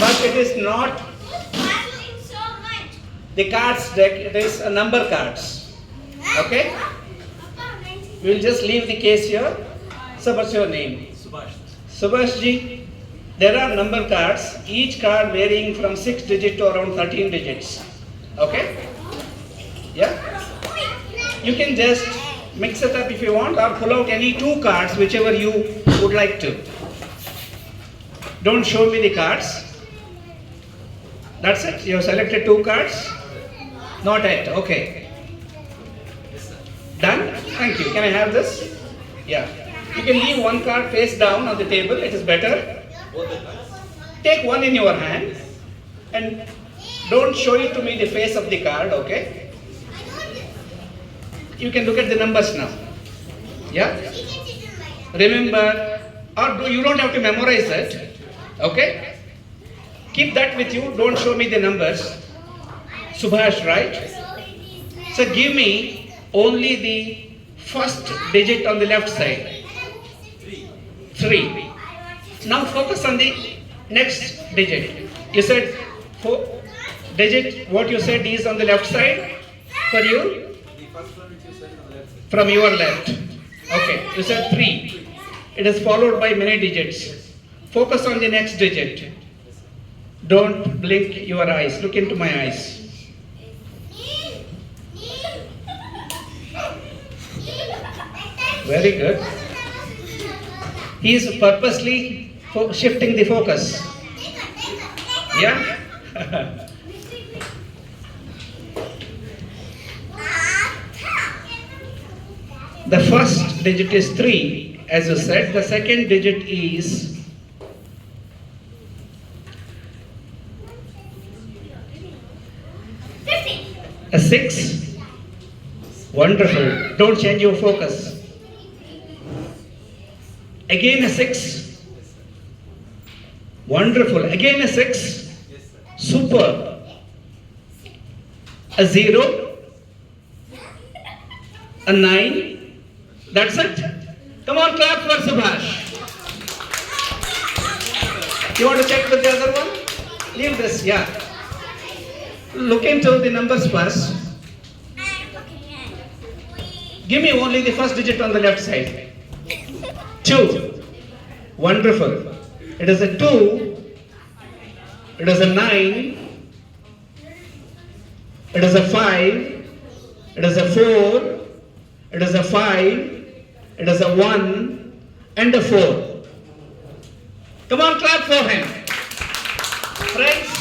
but it is not the cards deck, it is a number cards. Okay? We will just leave the case here. So what's your name? Subhash ji. There are number cards, each card varying from 6 digits to around 13 digits. Okay? Yeah? You can just mix it up if you want, or pull out any 2 cards, whichever you would like to. Don't show me the cards. That's it. You have selected 2 cards? Not yet. Okay. Done? Thank you. Can I have this? Yeah. You can leave 1 card face down on the table. It is better. Take 1 in your hand and don't show it to me the face of the card. Okay? You can look at the numbers now. Yeah? Remember, or you don't have to memorize it. Okay? Keep that with you. Don't show me the numbers. Subhash, right? So give me only the first digit on the left side. 3. Now focus on the next digit. You said 4 digit. What you said is on the left side for you? From your left. Okay. You said 3. It is followed by many digits. Focus on the next digit. Don't blink your eyes. Look into my eyes. Very good. He is purposely shifting the focus. Yeah? The first digit is 3, as you said. The second digit is a 6. Wonderful. Don't change your focus. Again a 6. Wonderful. Again a 6. Super. A 0. A 9. That's it. Come on, clap for Subhash. You want to check with the other one? Leave this, yeah. Look into the numbers first. Give me only the first digit on the left side. 2. Wonderful. It is a 2. It is a 9. It is a 5. It is a 4. It is a 5. It is a 1 and a 4. Come on, clap for him. Friends,